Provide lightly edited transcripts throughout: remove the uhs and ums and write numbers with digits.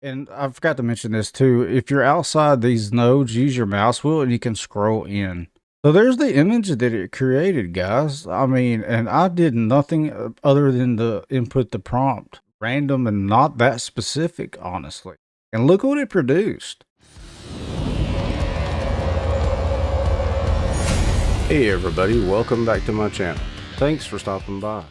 And I forgot to mention this too. If you're outside these nodes, use your mouse wheel and you can scroll in. So there's the image that it created, guys. I mean, and I did nothing other than to input the prompt, random and not that specific, honestly. And look what it produced. Hey everybody, welcome back to my channel. Thanks for stopping by.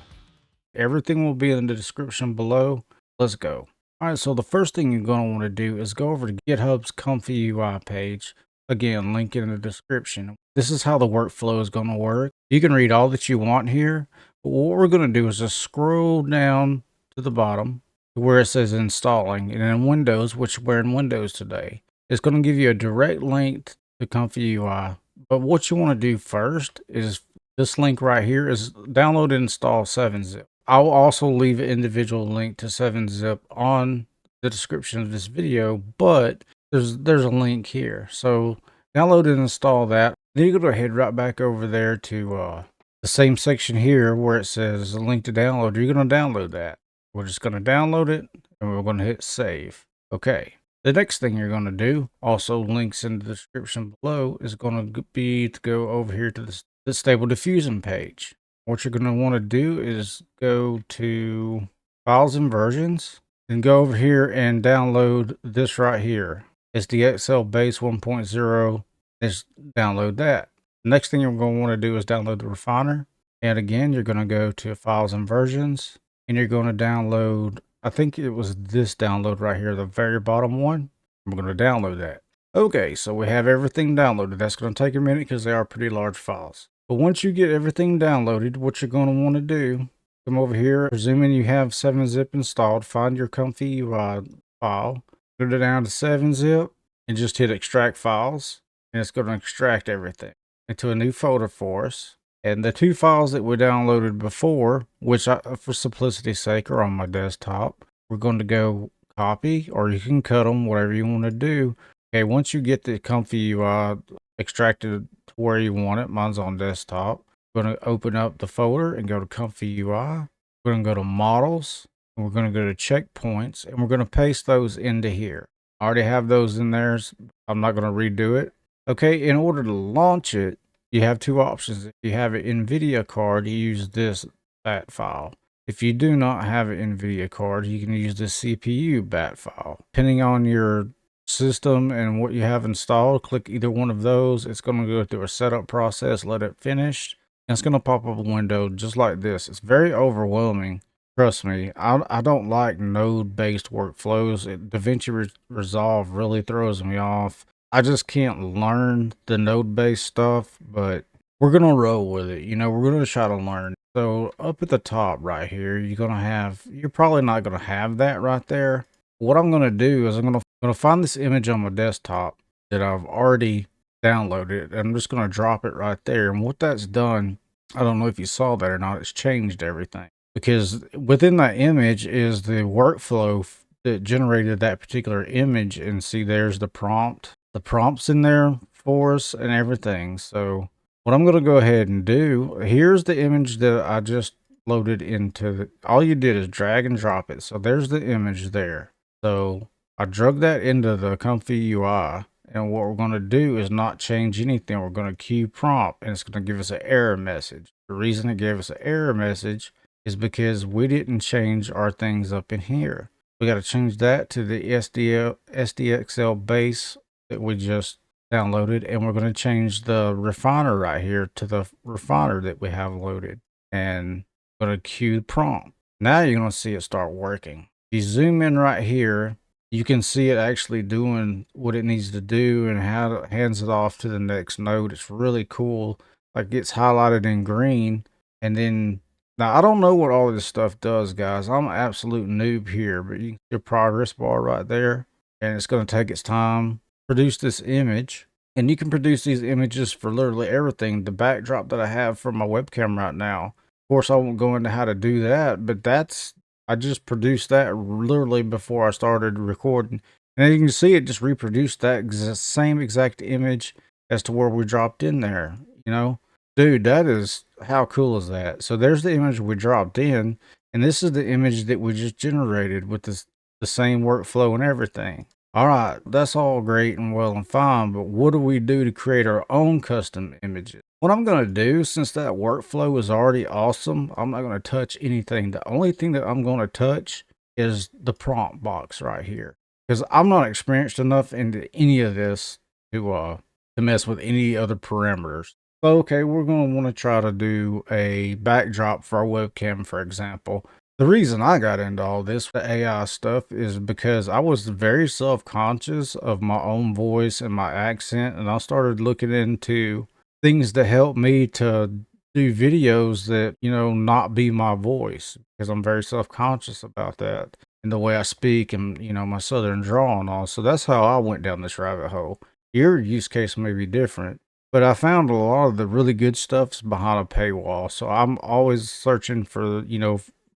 Everything will be in the description below. Let's go. All right, so the first thing you're going to want to do is go over to GitHub's ComfyUI page. Again, link in the description. This is how the workflow is going to work. You can read all that you want here, but what we're going to do is just scroll down to the bottom to where it says installing, and in Windows, which we're in Windows today, it's going to give you a direct link to ComfyUI. But what you want to do first is this link right here is download and install 7-zip. I'll also leave an individual link to 7-zip on the description of this video, but there's a link here. So download and install that. Then you're going to head right back over there to the same section here where it says a link to download. You're going to download that. We're just going to download it and we're going to hit save. Okay. The next thing you're going to do, also links in the description below, is going to be to go over here to the Stable Diffusion page. What you're going to want to do is go to Files and Versions and go over here and download this right here. SDXL Base 1.0. Just download that. The next thing you're going to want to do is download the Refiner. And again, you're going to go to Files and Versions and you're going to download, I think it was this download right here, the very bottom one. We're going to download that. Okay, so we have everything downloaded. That's going to take a minute because they are pretty large files. But once you get everything downloaded, what you're going to want to do, come over here, presuming you have 7-zip installed, find your ComfyUI file, go down to 7-zip, and just hit extract files, and it's going to extract everything into a new folder for us. And the two files that we downloaded before, which for simplicity's sake are on my desktop, we're going to go copy, or you can cut them, whatever you want to do. Okay, once you get the ComfyUI extracted to where you want it, mine's on desktop, we're going to open up the folder and go to ComfyUI. We're going to go to models, and we're going to go to checkpoints, and we're going to paste those into here. I already have those in there, so I'm not going to redo it. Okay, in order to launch it, you have two options. If you have an NVIDIA card, you use this BAT file. If you do not have an NVIDIA card, you can use the CPU BAT file. Depending on your system and what you have installed, click either one of those. It's going to go through a setup process, let it finish, and it's going to pop up a window just like this. It's very overwhelming. Trust me, I don't like node-based workflows. DaVinci Resolve really throws me off. I just can't learn the node-based stuff, but we're going to roll with it. You know, we're going to try to learn. So up at the top right here, you're probably not going to have that right there. What I'm going to do is I'm going to find this image on my desktop that I've already downloaded. I'm just going to drop it right there. And what that's done, I don't know if you saw that or not, it's changed everything. Because within that image is the workflow that generated that particular image. And see, there's the prompt. The prompt's in there for us and everything. So what I'm going to go ahead and do, here's the image that I just loaded into. All you did is drag and drop it. So there's the image there. So I drug that into the ComfyUI. And what we're going to do is not change anything. We're going to queue prompt, and it's going to give us an error message. The reason it gave us an error message is because we didn't change our things up in here. We got to change that to the SDXL base that we just downloaded, and we're going to change the refiner right here to the refiner that we have loaded, and I'm going to queue the prompt. Now you're going to see it start working. If you zoom in right here, you can see it actually doing what it needs to do and how it hands it off to the next node. It's really cool. Like, it's highlighted in green. And then now I don't know what all this stuff does, guys. I'm an absolute noob here, but you can see your progress bar right there, and it's going to take its time produce this image. And you can produce these images for literally everything. The backdrop that I have for my webcam right now, of course I won't go into how to do that, but I just produced that literally before I started recording. And as you can see, it just reproduced that same exact image as to where we dropped in there. You know, dude, how cool is that? So there's the image we dropped in, and this is the image that we just generated with the the same workflow and everything. All right, that's all great and well and fine, but what do we do to create our own custom images? What I'm going to do, since that workflow is already awesome, I'm not going to touch anything. The only thing that I'm going to touch is the prompt box right here, because I'm not experienced enough into any of this to mess with any other parameters. So, okay, we're going to want to try to do a backdrop for our webcam, for example. The reason I got into all this the AI stuff is because I was very self-conscious of my own voice and my accent, and I started looking into things to help me to do videos that, not be my voice, because I'm very self-conscious about that and the way I speak and, my southern drawl and all. So that's how I went down this rabbit hole. Your use case may be different, but I found a lot of the really good stuff's behind a paywall. So I'm always searching for,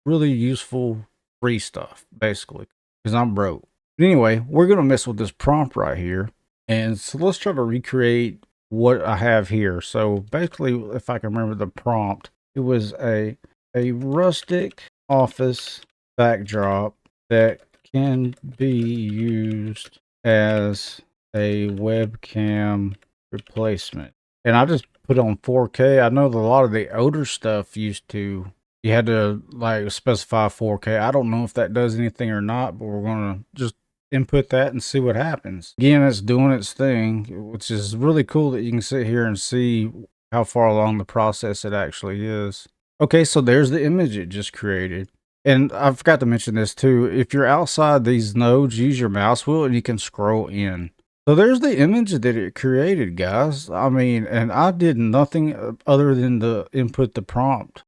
really useful free stuff, basically, because I'm broke. But anyway, we're going to mess with this prompt right here. And so let's try to recreate what I have here. So basically, if I can remember the prompt, it was a rustic office backdrop that can be used as a webcam replacement. And I just put on 4K. I know that a lot of the older stuff you had to like specify 4K. I don't know if that does anything or not, but we're going to just input that and see what happens. Again, it's doing its thing, which is really cool that you can sit here and see how far along the process it actually is. Okay, so there's the image it just created. And I forgot to mention this too. If you're outside these nodes, use your mouse wheel and you can scroll in. So there's the image that it created, guys. I mean, and I did nothing other than to input the prompt.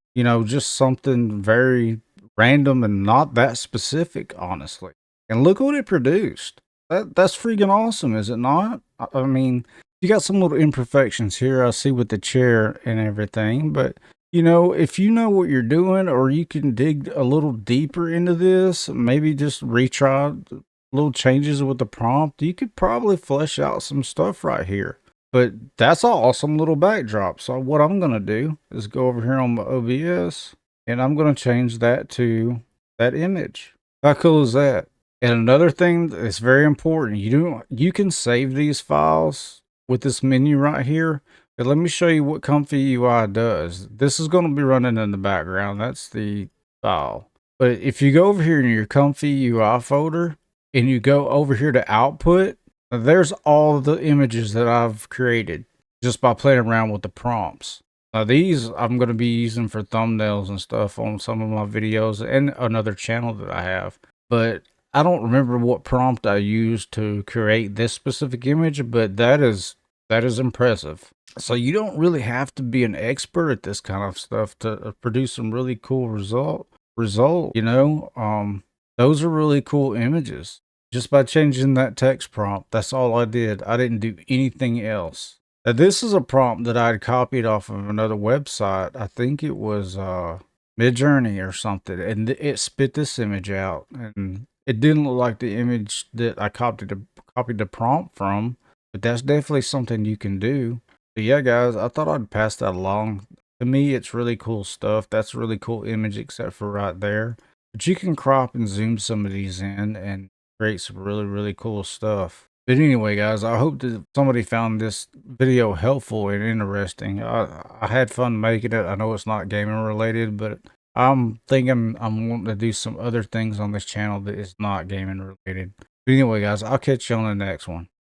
Just something very random and not that specific, honestly. And look what it produced. That's freaking awesome, is it not? I mean, you got some little imperfections here I see with the chair and everything, but if you know what you're doing, or you can dig a little deeper into this, maybe just retry little changes with the prompt, you could probably flesh out some stuff right here. But that's an awesome little backdrop. So what I'm going to do is go over here on my OBS, and I'm going to change that to that image. How cool is that? And another thing that's very important, you can save these files with this menu right here. But let me show you what ComfyUI does. This is going to be running in the background. That's the file. But if you go over here in your ComfyUI folder and you go over here to output, there's all the images that I've created just by playing around with the prompts. Now these I'm going to be using for thumbnails and stuff on some of my videos and another channel that I have. But I don't remember what prompt I used to create this specific image, but that is impressive. So you don't really have to be an expert at this kind of stuff to produce some really cool result. Those are really cool images. Just by changing that text prompt, that's all I did. I didn't do anything else. Now, this is a prompt that I had copied off of another website. I think it was Midjourney or something, and it spit this image out, and it didn't look like the image that I copied the prompt from, but that's definitely something you can do. But yeah, guys, I thought I'd pass that along. To me, it's really cool stuff. That's a really cool image, except for right there. But you can crop and zoom some of these in and create some really, really cool stuff. But anyway, guys, I hope that somebody found this video helpful and interesting. I had fun making it. I know it's not gaming related, but I'm thinking I'm wanting to do some other things on this channel that is not gaming related. But anyway, guys, I'll catch you on the next one.